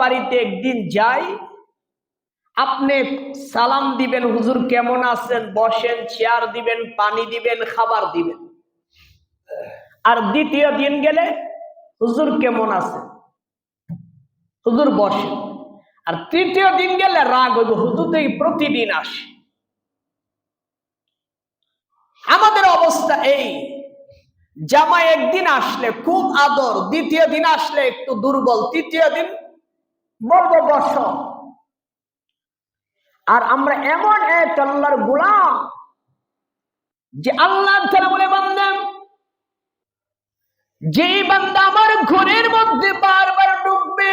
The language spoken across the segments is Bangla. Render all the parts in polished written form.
বাড়িতে একদিন যাই, আপনি সালাম দিবেন, হুজুর কেমন আছেন, বসেন, চেয়ার দিবেন, পানি দিবেন, খাবার দিবেন। আর দ্বিতীয় দিন গেলে হুজুর কেমন আছেন, হুজুর বসেন। আর তৃতীয় দিন গেলে রাগ হইব, হুজুর তো প্রতিদিন আসে। আমাদের অবস্থা এই, জামাই একদিন আসলে খুব আদর, দ্বিতীয় দিন আসলে একটু দুর্বল, তৃতীয় দিন বলবো বস। আর আমরা এমন এক আল্লাহর গোলাম যে আল্লাহ তাআলা বলে, বান্দা, যেই বান্দা আমার ঘরের মধ্যে বারবার ঢুকবে,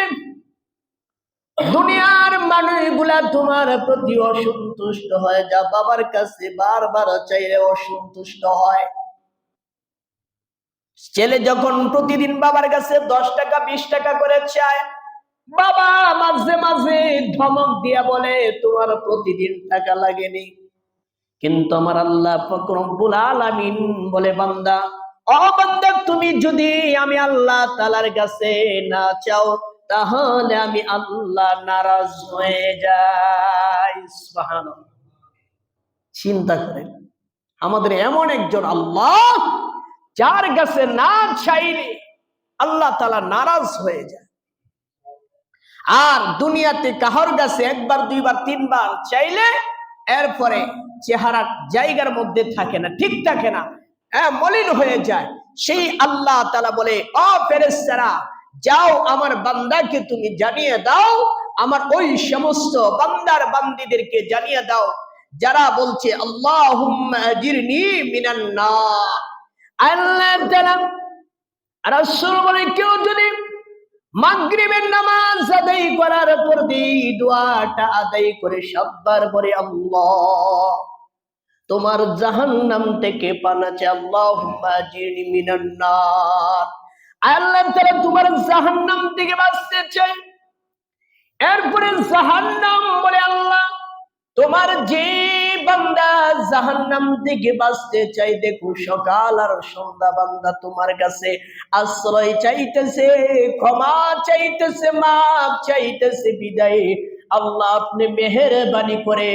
দুনিয়ার মানুষগুলা তোমার প্রতি অসন্তুষ্ট হয়, যা বাবার কাছে বারবার চাইলে অসন্তুষ্ট হয়। ছেলে যখন প্রতিদিন বাবার কাছে 10 টাকা 20 টাকা করে চায়, বাবা মাঝে মাঝে ধমক দিয়া বলে, তোমার প্রতিদিন টাকা লাগেনি। কিন্তু আমার আল্লাহ পাক রব্বুল আলামিন বলে, বান্দা, ও বান্দা, তুমি যদি আমি আল্লাহ তাআলার কাছে না চাও, তাহলে আমি আল্লাহ নারাজ হয়ে যাই। সুবহানাল্লাহ। চিন্তা করেন, আমাদের এমন একজন আল্লাহ, যার কাছে না চাইলে আল্লাহ তাআলা নারাজ হয়ে যায়। আর দুনিয়াতে কাহর কাছে একবার দুইবার তিনবার চাইলে এরপরে চেহারা জায়গার মধ্যে থাকে না, ঠিক থাকে না, মলিন হয়ে যায়। সেই আল্লাহ তাআলা বলে, ও ফেরেশতারা, যাও আমার বান্দাকে তুমি জানিয়ে দাও, আমার ওই সমস্ত বান্দার বান্দীদেরকে জানিয়ে দাও যারা বলছে আল্লাহুম্মা আজিরনি মিনান নার। আল্লাহ তাআলা রাসূল বলে, কেউ যদি মাগরিবের নামাজ আদায় করার পর এই দোয়াটা আদায় করে সাতবার পরে, আল্লাহ তোমার জাহান্নাম থেকে পানা চাই, আল্লাহুম্মা আজিরনি মিনান নার, আল্লাহ তাআলা তোমার জাহান্নাম থেকে বাঁচতে চাই। এরপরে জাহান্নাম বলে, আল্লাহ তোমার যে বান্দা জাহান্নাম থেকে বাঁচতে চাই, দেখো সকাল আর সন্ধ্যা বান্দা তোমার কাছে আশ্রয় চাইতেছে, ক্ষমা চাইতেছে, মাফ চাইতেছে, বিদায় আল্লাহ আপনি মেহেরবানি করে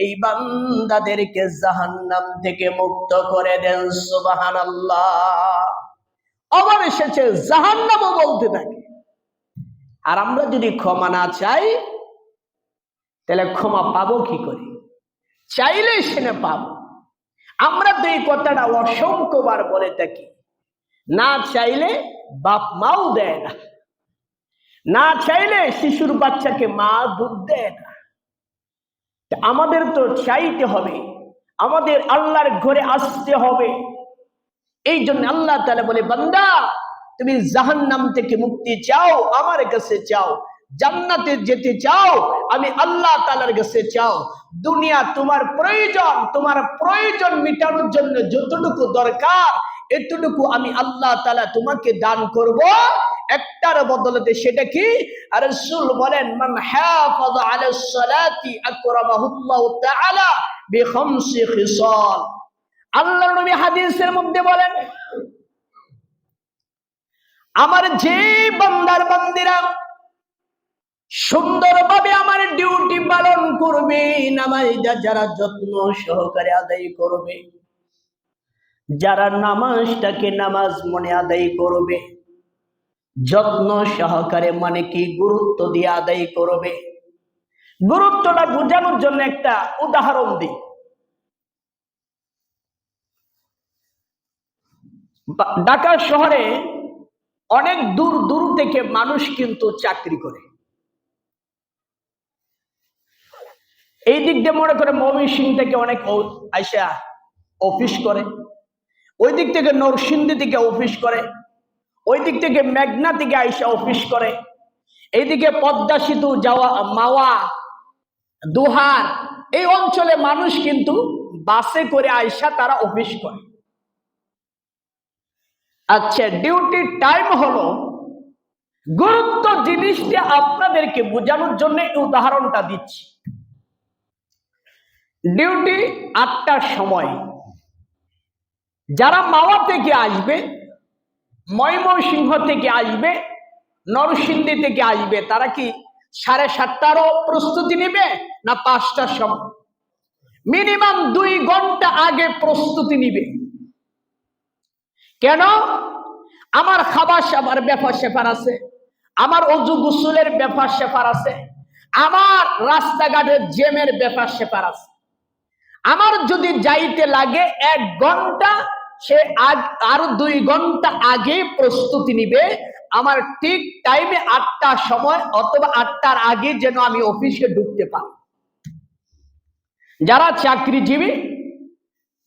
এই বান্দাদেরকে জাহান্নাম থেকে মুক্ত করে দেন। সুবহানাল্লাহ। আবার এসেছে জাহান্নামও বলতে থাকে। আর আমরা যদি ক্ষমা না চাই, তাহলে ক্ষমা পাবো কি করে? চাইলে সেটা পাবো। আমরা তো এই কথাটা অসংখ্যবার বলে থাকি, না চাইলে বাপ মাও দেয় না, না চাইলে শিশুর বাচ্চাকে মা দুধ দেয় না। আমাদের তো চাইতে হবে, আমাদের আল্লাহর ঘরে আসতে হবে। এই জন্য আল্লাহ তাআলা বলে, বান্দা তুমি জাহান্নাম থেকে মুক্তি চাও, আমার কাছে চাও। জান্নাতে যেতে চাও, আমি আল্লাহ তাআলার কাছে চাও। দুনিয়া তোমার প্রয়োজন মেটানোর জন্য যতটুকু দরকার, এতটুকু আমি আল্লাহ তাআলা তোমাকে দান করব, একটার বদলতে। সেটা কি? আর রাসূল বলেন, মান হাফাযা আলাস সালাতি আকরামাহুল্লাহু তাআলা বিখামসি খিসাল। আল্লাহর নবী হাদিসের মধ্যে বলেন, আমার যে বান্দার বান্দিরা সুন্দরভাবে আমার ডিউটি পালন করবে, নামাজটা যারা যত্ন সহকারে আদায় করবে, যারা নামাজটাকে নামাজ মনে আদায় করবে, যত্ন সহকারে, মানে কি গুরুত্ব দিয়ে আদায় করবে। গুরুত্বটা বোঝানোর জন্য একটা উদাহরণ দিই। ঢাকা শহরে অনেক দূর দূর থেকে মানুষ কিন্তু চাকরি করে। এই দিক দিয়ে মনে করে ময়মনসিংহ থেকে অনেক আইসা অফিস করে, ওই দিক থেকে নরসিংদী থেকে অফিস করে, ওই দিক থেকে মেঘনা থেকে আইসা অফিস করে, এইদিকে পদ্মা সেতু যাওয়া, মাওয়া, দোহার, এই অঞ্চলে মানুষ কিন্তু বাসে করে আইসা তারা অফিস করে। আচ্ছা, ডিউটির টাইম হলো, গুরুত্ব জিনিসটা আপনাদেরকে বোঝানোর জন্য এই উদাহরণটা দিচ্ছি। ডিউটি 8টার সময়। যারা মাওয়া থেকে আসবে, ময়মনসিংহ থেকে আসবে, নরসিংদী থেকে আসবে, তারা কি 7:30টারও প্রস্তুতি নেবে না 5টার সময়? মিনিমাম 2 ঘন্টা আগে প্রস্তুতি নিবে। কেন? আমার খাবার সাবার ব্যাপার স্যাপার আছে, আমার অজু গোসলের ব্যাপার স্যাপার আছে, আমার রাস্তাঘাটের জ্যামের ব্যাপার স্যাপার আছে। আমার যদি যাইতে লাগে 1 ঘন্টা, সে আরো 2 ঘন্টা আগে প্রস্তুতি নিবে। আমার ঠিক টাইমে 8টার সময় অথবা 8টার আগে যেন আমি অফিসে ঢুকতে পারি। যারা চাকরিজীবী,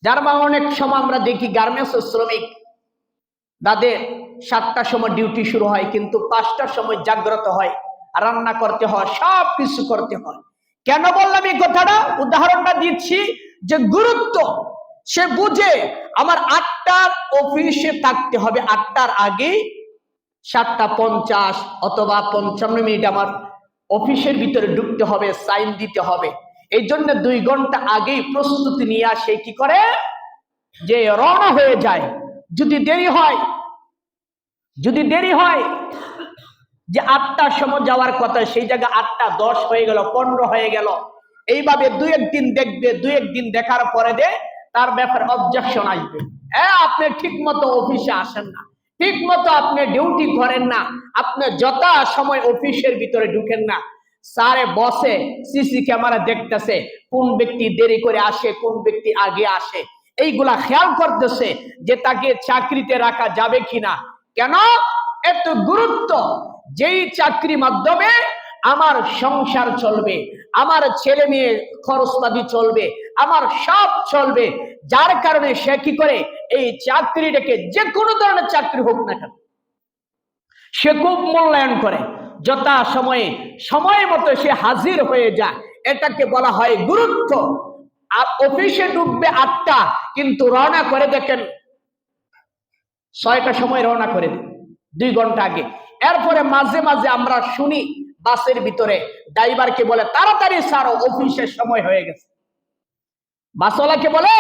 যারা অনেক সময় আমরা দেখি গার্মেন্টস শ্রমিক, তাদের 7টার সময় ডিউটি শুরু হয়, কিন্তু 5টার সময় জাগ্রত হয়, রান্না করতে হয়, সব কিছু করতে হয়। কেন বললাম এই কথাটা? উদাহরণটা দিচ্ছি যে গুরুত্ব সে বুঝে আমার 8টার অফিসে থাকতে হবে, 8টার আগে 7:50 অথবা 55 আমার অফিসের ভিতরে ঢুকতে হবে, সাইন দিতে হবে। এই জন্য 2 ঘন্টা আগেই প্রস্তুতি নিয়ে আসে, কি করে যে রওনা হয়ে যায়। যদি দেরি হয় যে 8টার সময় যাওয়ার কথা, সেই জায়গায় 8:10 হয়ে গেল, 15 হয়ে গেল, এইভাবে 2-1 দিন দেখবে। 2-1 দিন দেখার পরে তার ব্যাপারে অবজেকশন আসবে। আপনি ঠিক মতো অফিসে আসেন না, ঠিক মতো আপনি ডিউটি করেন না, আপনি যথা সময় অফিসের ভিতরে ঢুকেন না। স্যারে বসে সিসি ক্যামেরা দেখতেছে কোন ব্যক্তি দেরি করে আসে, কোন ব্যক্তি আগে আসে, এইগুলা খেয়াল করতেছে যে তাকে চাকরিতে রাখা যাবে কিনা। কেন এত গুরুত্ব? যেই চাকরি মাধ্যমে আমার সংসার চলবে, আমার ছেলে মেয়ে খরচপাতি চলবে, আমার সব চলবে, যার কারণে সে কি করে এই চাকরিটাকে, যে কোনো ধরনের চাকরি হোক না কেন, সে খুব মূল্যায়ন করে। যথা সময়ে সময় মতো সে হাজির হয়ে যায়, এটাকে বলা হয় গুরুত্ব। অফিসে ঢুকবে 8টা, কিন্তু রওনা করে দেখেন 6টার সময় রওনা করে দেন, 2 ঘন্টা আগে। এরপরে মাঝে মাঝে আমরা শুনি বাসের ভিতরে ড্রাইভারকে বলে তাড়াতাড়ি ছাড়ো, অফিসের সময় হয়ে গেছে। বাসওয়ালাকে বলে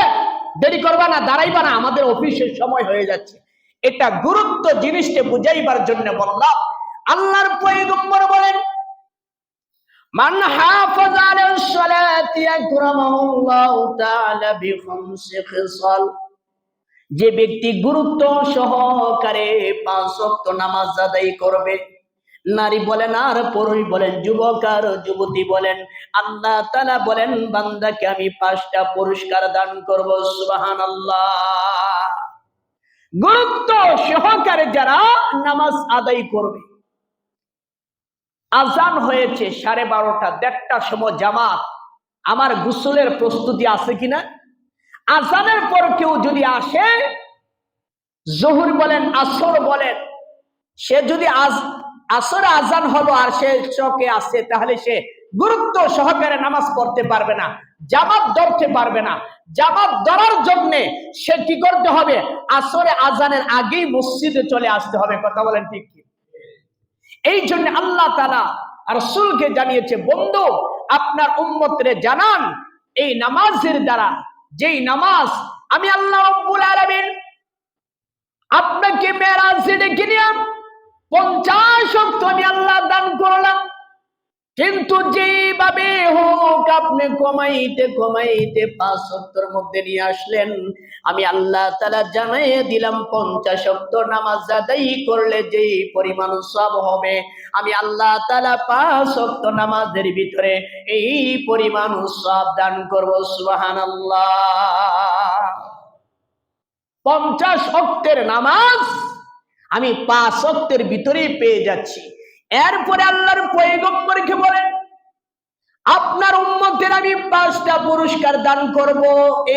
দেরি করবা না, দাঁড়াইবা না, আমাদের অফিসের সময় হয়ে যাচ্ছে। এটা গুরুত্ব জিনিসটা বুঝাইবার জন্য বললাম। আল্লাহর পয়গম্বর বলেন, মান হাফাযা আলাস সালাতি আকরামাহুল্লাহু তাআলা বিখামসি খিসাল, যে ব্যক্তি গুরুত্ব সহকারে 5 ওয়াক্ত নামাজ আদায় করবে, নারী বলেন আর পুরুষ বলেন, যুবক আর যুবতী বলেন, আল্লাহ তাআলা বলেন বান্দাকে আমি 5টা পুরস্কার দান করব। সুবহানাল্লাহ। গুরুত্ব সহকারে যারা নামাজ আদায় করবে। আজান হয়েছে 12:30, 1:30টার সময় জামাত, আমার গোসলের প্রস্তুতি আছে কিনা? আজানের পর কেউ যদি আসে, জোহর বলেন আসর বলেন, সে যদি আসর আজান হলো আর সে চকে আসে, তাহলে সে গুরুত্ব সহকারে নামাজ পড়তে পারবে না, জামাত ধরতে পারবে না। জামাত ধরার জন্য সে কি করতে হবে? আসরে আজানের আগেই মসজিদে চলে আসতে হবে। কথা বলেন ঠিক কি? এই জন্য আল্লাহ তাআলা রাসূলকে জানিয়েছে, বন্ধু আপনার উম্মতরে জানান এই নামাজের দ্বারা, যেই নামাজ আমি আল্লাহ রাব্বুল আলামিন আপনাকে মেরাজে ডেকে নিয়ে 50 ওয়াক্ত আমি আল্লাহ দান করলাম, কিন্তু যেভাবে হোক আপনি কমাইতে কমাইতে 5 ওয়াক্তের মধ্যে নিয়ে আসলেন, আমি আল্লাহ তাআলা জানাইয়ে দিলাম 50 ওয়াক্ত নামাজ আদায় করলে যেই পরিমাণ সওয়াব হবে, আমি আল্লাহ তাআলা 5 ওয়াক্ত নামাজের ভিতরে এই পরিমাণ সওয়াব দান করব। সুবহানাল্লাহ। 50 ওয়াক্তের নামাজ আমি 5 ওয়াক্তের ভিতরেই পেয়ে যাচ্ছি। এরপরে আল্লাহর পয়গম্বরকে বলেন, আপনার উম্মতের আমি 5টা পুরস্কার দান করব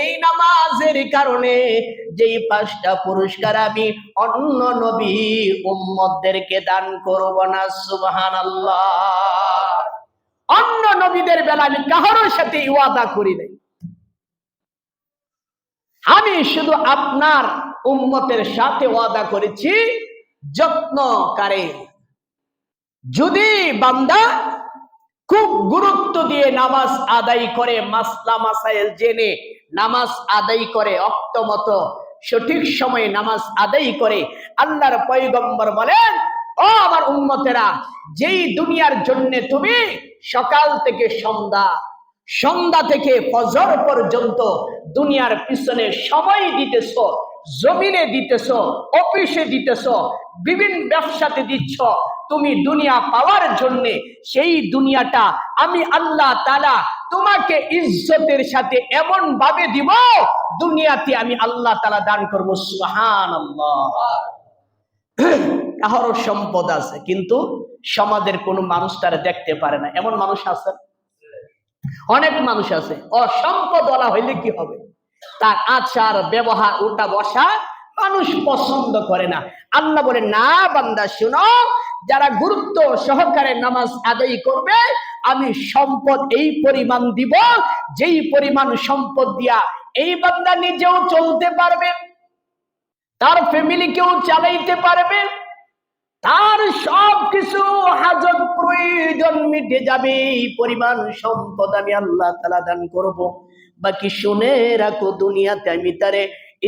এই নামাজের কারণে, যেই 5টা পুরস্কার আমি অন্য নবী উম্মতদেরকে দান করব না। সুবহানাল্লাহ। অন্য নবীদের বেলা আমি কারোর সাথে ওয়াদা করি নাই, আমি শুধু আপনার উম্মতের সাথে ওয়াদা করেছি যত্নকারে। যদি বান্দা খুব গুরুত্ব দিয়ে নামাজ আদায় করে, মাসলা মাসাইল জেনে নামাজ আদায় করে, ওয়াক্ত মতো সঠিক সময়ে নামাজ আদায় করে, আল্লাহর পয়গম্বর বলেন, ও ও আমার উম্মতেরা, যেই দুনিয়ার জন্য তুমি সকাল থেকে সন্ধ্যা, সন্ধ্যা থেকে ফজর পর্যন্ত দুনিয়ার পিছনে সময় দিতেছ, জমিনে দিতেছ, অফিসে দিতেছ, বিভিন্ন ব্যবসাতে দিচ্ছ, তুমি দুনিয়া পাওয়ার জন্য, সেই দুনিয়াটা আমি আল্লাহ তাআলা তোমাকে ইজ্জতের সাথে এমন ভাবে দিব, দুনিয়াতে আমি আল্লাহ তাআলা দান করব। সুবহানাল্লাহ। কারো সম্পদ আছে কিন্তু সমাজের কোন মানুষ তারা দেখতে পারে না, এমন মানুষ আছে? অনেক মানুষ আছে। অসম্পদ ওয়ালা হইলে কি হবে? তার আচার ব্যবহার উঠা বসা মানুষ পছন্দ করে না। আল্লাহ বলে, না বান্দা শুনো, যারা গুরুত্ব সহকারে নামাজ আদায় করবে আমি সম্পদ এই পরিমাণ দিব, যেই পরিমাণ সম্পদ দিয়া এই বান্দা নিজেও চলতে পারবে, তার ফ্যামিলিকেও চালাইতে পারবে, তার সবকিছু হাজত প্রয়োজন মিটে যাবে, এই পরিমাণ সম্পদ আমি আল্লাহ তাআলা দান করব। বাকি শুনে রাখো, দুনিয়াতে আমি তারে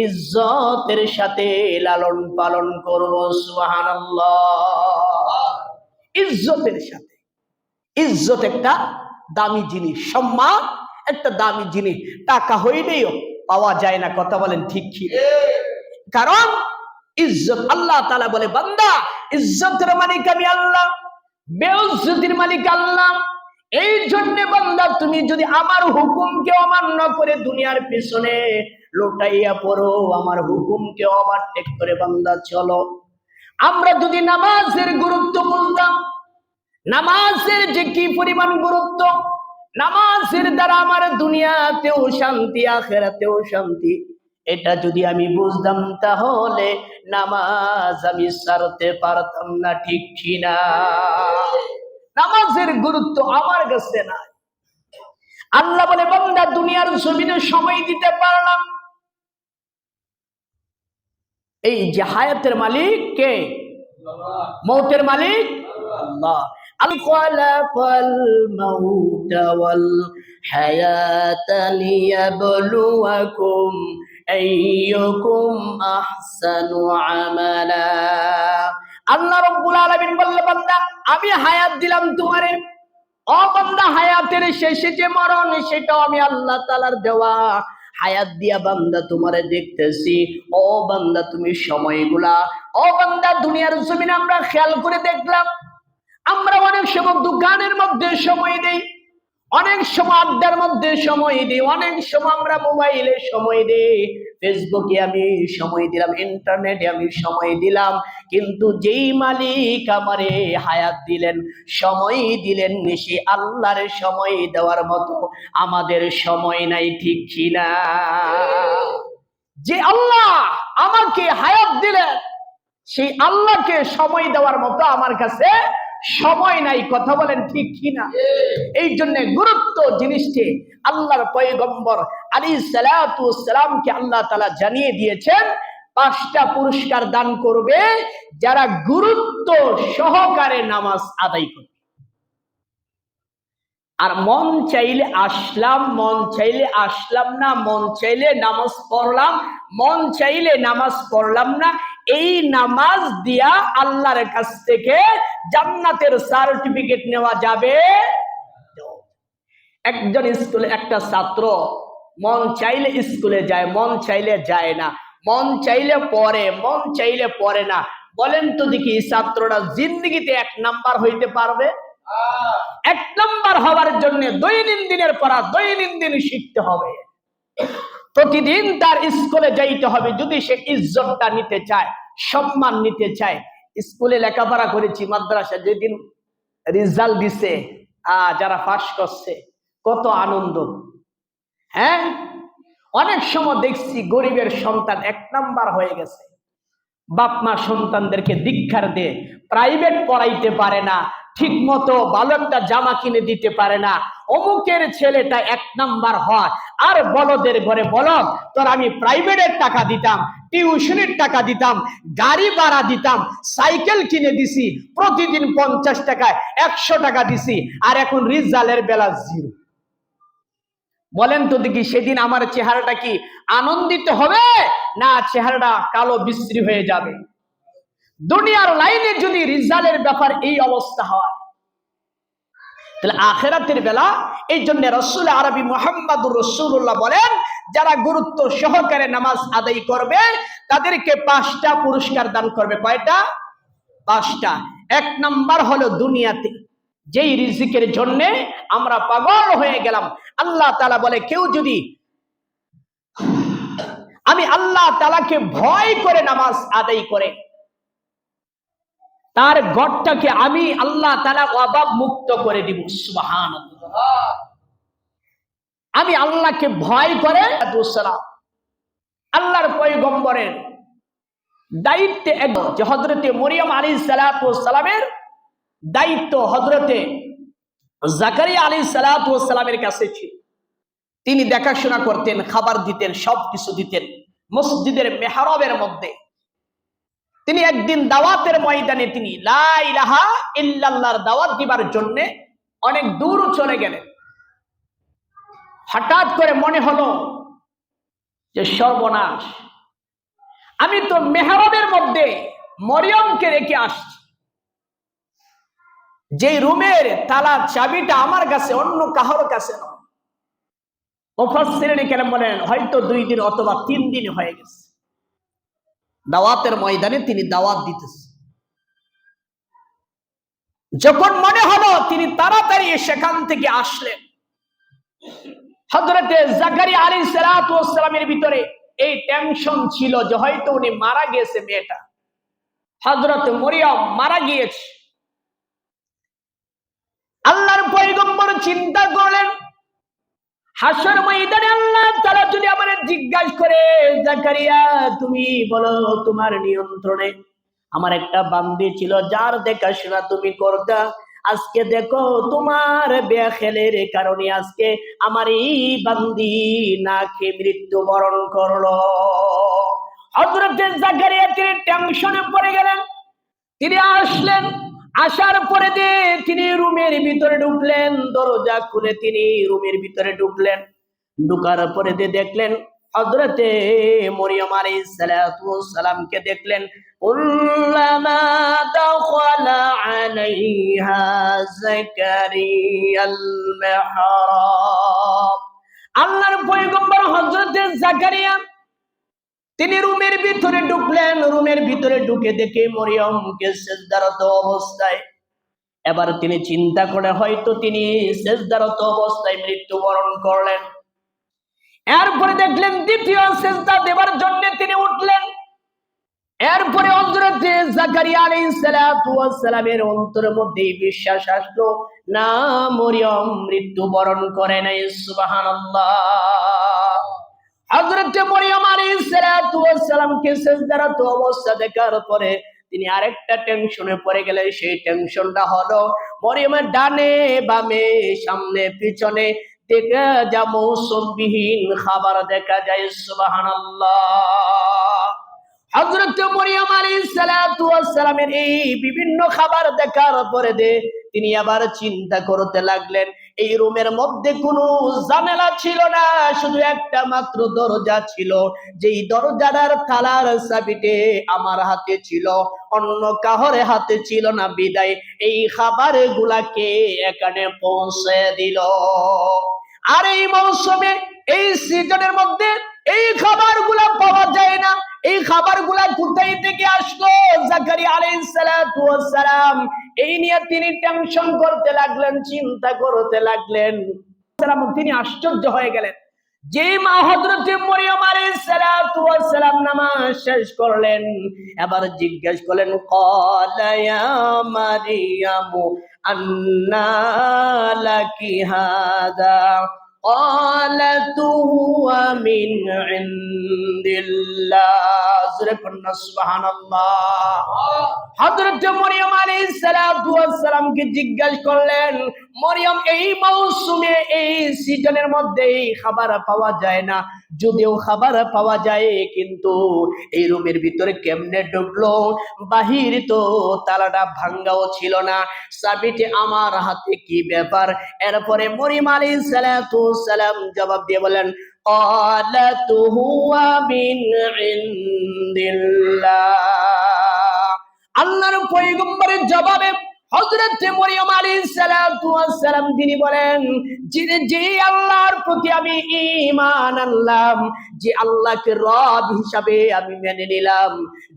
ইজ্জতের সাথে লালন পালন করব। সুবহানাল্লাহ। ইজ্জতের সাথে। ইজ্জত একটা দামি জিনিস, সম্মান একটা দামি জিনিস। টাকা হইলেও পাওয়া যায় না, কথা বলেন ঠিক কি? কারণ ইজ্জত, আল্লাহ তাআলা বলে, বান্দা ইজ্জতের মালিক আমি আল্লাহ, বেইজ্জতির মালিক আল্লাহ। এই জন্য বান্দা তুমি যদি আমার হুকুমকে অমান্য করে দুনিয়ার পিছনে লুটাইয়া পড়ো, আমার হুকুমকে ওভারটেক করে বান্দা চলো। আমরা যদি নামাজের গুরুত্ব বুঝতাম, নামাজের যে কি পরিমাণ গুরুত্ব, নামাজের দ্বারা আমার দুনিয়াতেও শান্তি আখিরাতেও শান্তি, এটা যদি আমি বুঝতাম তাহলে নামাজ আমি ছাড়তে পারতাম না, ঠিক কিনা? নামাজের গুরুত্ব আমার কাছে নাই। আল্লাহ বলে, বান্দা দুনিয়ার জমিনে সময় দিতে পারলাম, এই যে হায়াতের মালিক কে? মৌতের মালিক আল্লাহ। খালাকাল মাউতা ওয়াল হায়াতা লিয়াবলুয়াকুম আইয়ুকুম আহসানু আমালা। আল্লাহ রাব্বুল আলামিন বললেন, বান্দা আমি হায়াত দিলাম তোমারে, ও বান্দা হায়াতের শেষে যে মরণ সেটাও আমি আল্লাহ তাআলার দেওয়া। হায়াত দিয়া বান্দা তোমারে দেখতেছি, ও বান্দা তুমি সময়গুলা, ও বান্দা দুনিয়ার জমিনে আমরা খেয়াল করে দেখলাম, আমরা অনেক সময় দোকানের মধ্যে সময় দেই, অনেক সময় আড্ডার মধ্যে সময় দিই, অনেক সময় আমরা মোবাইলে সময় দিই, ফেসবুকে আমি সময় দিলাম, ইন্টারনেটে আমি সময় দিলাম, কিন্তু যেই মালিক আমারে হায়াত দিলেন, সময় দিলেন, সে আল্লাহর সময় দেওয়ার মতো আমাদের সময় নাই, ঠিক কিনা? যে আল্লাহ আমাকে হায়াত দিলেন সেই আল্লাহকে সময় দেওয়ার মতো আমার কাছে সময় নাই, কথা বলেন ঠিক কিনা? এই জন্য গুরুত্ব জিনিসটি আল্লাহর পয়গম্বর আলাইহিস সালাতু ওয়াস সালামকে আল্লাহ তাআলা জানিয়ে দিয়েছেন, 5টা পুরস্কার দান করবে যারা গুরুত্ব সহকারে নামাজ আদায় করবে। আর মন চাইলে আসলাম, মন চাইলে আসলাম না, মন চাইলে নামাজ পড়লাম, মন চাইলে নামাজ পড়লাম না, এই নামাজ দিয়া আল্লাহর কাছ থেকে জান্নাতের সার্টিফিকেট নেওয়া যাবে। একজন স্কুলে একটা ছাত্র মন চাইলে স্কুলে যায়, মন চাইলে যায় না, মন চাইলে পড়ে, মন চাইলে পড়ে না। বলেন তো দেখি, এই ছাত্রটা জিন্দেগিতে 1 নাম্বার হইতে পারবে? 1 নাম্বার হওয়ার জন্য দৈনন্দিনের পড়া দৈনন্দিন শিখতে হবে, প্রতিদিন তার স্কুলে যাইতে হবে। যদি সে ইজ্জতটা নিতে চায়, সম্মান নিতে চায়। স্কুলে লেখাপড়া করেছি, মাদ্রাসা, যেদিন রেজাল্ট দিছে, যারা পাস করছে কত আনন্দ। হ্যাঁ, অনেক সময় দেখছি গরিবের সন্তান 1 নাম্বার হয়ে গেছে, বাপ মা সন্তানদেরকে ধিক্কার দিয়ে প্রাইভেট পড়াইতে পারে না, ঠিক মতো ভালো একটা জামা কিনে দিতে পারে না। অমুকের ছেলেটা 1 নাম্বার হয়, আর বলদের ঘরে বলদ, তোর আমি প্রাইভেটের টাকা দিতাম, টিউশনের টাকা দিতাম, গাড়ি ভাড়া দিতাম, সাইকেল কিনে দিছি, প্রতিদিন 50 টাকায় 100 টাকা দিছি, আর এখন রিজাল্টের বেলা 0। বলেন তো দেখি, সেদিন আমার চেহারাটা কি আনন্দিত হবে, না চেহারাটা কালো বিশ্রী হয়ে যাবে? দুনিয়ার লাইনে যদি রিজালের ব্যাপার এই অবস্থা হয়, তাহলে আখিরাতের বেলা এই জন্য রাসূল আরবি মুহাম্মদুর রাসূলুল্লাহ বলেন, যারা গুরুত্ব সহকারে নামাজ আদায় করবে তাদেরকে 5টা পুরস্কার দান করবে। কয়টা? 5টা। 1 নাম্বার হলো দুনিয়াতে যেই রিজিকের জন্য আমরা পাগল হয়ে গেলাম, আল্লাহ তাআলা বলে কেউ যদি আমি আল্লাহ তাআলাকে ভয় করে নামাজ আদায় করে, তার ঘরটাকে আমি আল্লাহ তাআলা অভাব মুক্ত করে দিব। সুবহানাল্লাহ। আমি আল্লাহকে ভয় করে আল্লাহর পয়গম্বরের দায়িত্বে যে হযরতে মরিয়ম আলাইহিস সালাতু ওয়াস সালামের দায়িত্ব হযরতে জাকারিয়া আলাইহিস সালাতু ওয়াস সালামের কাছে ছিল। তিনি দেখাশোনা করতেন, খাবার দিতেন, সবকিছু দিতেন। মসজিদের মেহরাবের মধ্যে তিনি একদিন দাওয়াতের ময়দানে তিনি লা ইলাহা ইল্লাল্লাহর দাওয়াত দিবার জন্য অনেক দূর চলে গেলেন। হঠাৎ করে মনে হলো যে সর্বনাশ, আমি তো মেহরাবের মধ্যে মরিয়মকে রেখে আসছি, যে রুমের তালা চাবিটা আমার কাছে, অন্য কারোর কাছে নয়। মুফাসসিরিন কেরাম বলেন হয়তো 2 দিন অথবা 3 দিন হয়ে গেছে দাওয়াতের ময়দানে তিনি দাওয়াত দিতেছে। যখন মনে হলো তিনি তাড়াতাড়ি সেখান থেকে আসলেন, হযরতে জাকারিয়া আলাইহিস সালাতু ওয়াস সালামের ভিতরে এই টেনশন ছিল যে হয়তো উনি মারা গেছে, মেয়েটা হযরত মরিয়ম মারা গিয়েছে। আল্লাহর পয়গম্বর চিন্তা করলেন, হাসর ময়দানে আল্লাহ তাআলা যদি আমাদের জিজ্ঞাসা করে, জাকারিয়া তুমি বলো তোমার নিয়ন্ত্রণে আমার একটা বান্দি ছিল যার দেখাশোনা তুমি করতা, আজকে দেখো তোমার বেখেলের কারণে আজকে আমার এই বান্দি না খেয়ে মৃত্যুবরণ করলো। হযরত জাকারিয়া তিনি টেনশনে পড়ে গেলেন। তিনি আসলেন, আসার পরে তিনি রুমের ভিতরে ঢুকলেন, দরজা খুলে তিনি রুমের ভিতরে ঢুকলেন। ঢুকার পরে দেখলেন হযরতে মরিয়ম আলাইহিস সালাতু ওয়াস সালামকে দেখলেন। কুল্লামা দাখালা আলাইহা জাকারিয়াল মিহরাব, আল্লাহর পয়গম্বর হযরতে জাকারিয়া তিনি রুমের ভিতরে ঢুকলেন। রুমের ভিতরে ঢুকে দেখে মরিয়মকে সিজদারত অবস্থায়। এবার তিনি চিন্তা করে হয়তো তিনি সিজদারত অবস্থায় মৃত্যুবরণ করলেন। এরপরে দেখলেন দ্বিতীয় সিজদা দেবার জন্য তিনি উঠলেন। এরপরে হযরত জাকারিয়া আলাইহিস সালাতু ওয়াস সালামের অন্তরের মধ্যে বিশ্বাস আসলো, না মরিয়ম মৃত্যুবরণ করে নাই। সুবহানাল্লাহ। হযরত মরিয়ম আলাইহিস সালাতু ওয়াস সালামকে সিজদারত অবস্থা দেখার পরে তিনি আরেকটা টেনশনে পড়ে গেলেন। সেই টেনশনটা হলো মরিয়মের ডানে বামে সামনে পিছনে দেখা যা মৌসুমবিহীন খাবার দেখা যায়। সুবহানাল্লাহ। হযরত মরিয়ম আলাইহিস সালাতু ওয়াস সালামের এই বিভিন্ন খাবার দেখার পরে তিনি আবার চিন্তা করতে লাগলেন, এই রুমের মধ্যে কোনো ঝামেলা ছিল না, শুধু একটা মাত্র দরজা ছিল, যেই দরজাটার তালার চাবিতে আমার হাতে ছিল, অন্য কাহরে হাতে ছিল না। বিদায় এই খাবার গুলাকে এখানে পৌঁছে দিল। আর এই মৌসুমে এই সিজনের মধ্যে এই খাবারগুলা পাওয়া যায় না। এই খাবারগুলা কোথায় থেকে আসলো? জাকারিয়া আলাইহিস সালাতু ওয়াস সালাম এই নিয়ে তিনি টেনশন করতে লাগলেন, চিন্তা করতে লাগলেন। তিনি আশ্চর্য হয়ে গেলেন। যে মা হযরত মরিয়ম আলাইহিস সালাতু ওয়াস সালাম নামাজ শেষ করলেন, এবার জিজ্ঞেস করলেন, ক্বালা ইয়া মারিয়ামু আন্না লাকি হাযা, قالت هو من عند الله। সুবহানাল্লাহ। হযরত মরিয়ম আলাইহিস সালাতু ওয়াস সালামকে জিজ্ঞাসা করলেন, মরিয়ম এই মৌসুমে এই সিজনের মধ্যে এই খাবার পাওয়া যায় না, যদিও খাবার পাওয়া যায় কিন্তু এই রুমের ভিতরে কেমনে ঢুকলো? বাহির তো তালাটা ভাঙ্গাও ছিল না, চাবিটি আমার হাতে, কি ব্যাপার? এরপরে মরিয়ম আলাইহিস সালাতু ওয়াস সালাম জবাব দিয়ে বলেন, قالت هو من عند الله। আল্লাহর পয়গম্বরের জবাবে হযরত মরিয়ম আলাইহিস সালাতু ওয়াস সালাম তিনি বলেন, যে আল্লাহর প্রতি আমি ঈমান আনলাম, যে আল্লাহকে রব হিসাবে আমি মেনে নিলাম,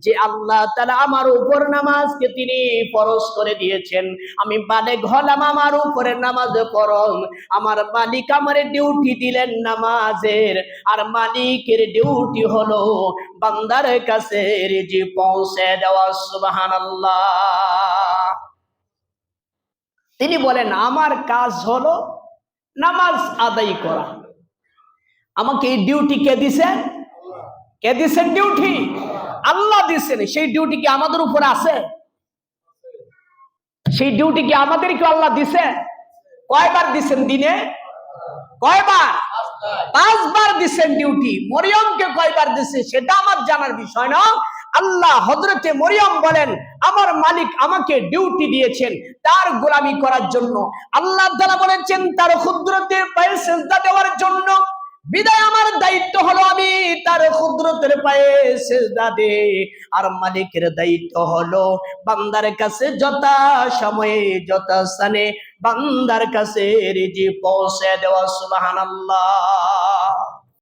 যে আল্লাহ তাআলা আমার উপর নামাজকে তিনি ফরজ করে দিয়েছেন, আমি বালেগ হলাম, আমার উপরে নামাজ ফরজ, আমার মালিক আমারে ডিউটি দিলেন নামাজের, আর মালিকের ডিউটি হলো বান্দার কাছে রিজিক পৌঁছে দেওয়া। সুবহানাল্লাহ। তিনি বলেন আমার কাজ হলো নামাজ আদায় করা। আমাকে এই ডিউটি কে দিছেন? কে দিছেন ডিউটি? আল্লাহ দিছেন। সেই ডিউটি কি আমাদের উপর আছে? সেই ডিউটি কি আমাদেরকে আল্লাহ দিছে? কয়বার দিছেন দিনে? কয়বার? 5 বার দিছেন ডিউটি। মরিয়মকে কয়বার দিছে সেটা আমার জানার বিষয় না। আল্লাহ হযরতে মরিয়ম বলেন আমার মালিক আমাকে ডিউটি দিয়েছেন তার গোলামি করার জন্য। আল্লাহ তাআলা বলেছেন তার কুদরতের পায়ে সিজদা দেওয়ার জন্য। বিদায় আমার দায়িত্ব হলো আমি তার কুদরতের পায়ে সিজদা দেই, আর মালিকের দায়িত্ব হলো বান্দার কাছে যথা সময়ে যথা স্থানে বান্দার কাছে রিজিক পৌঁছে দেওয়া। সুবহানাল্লাহ।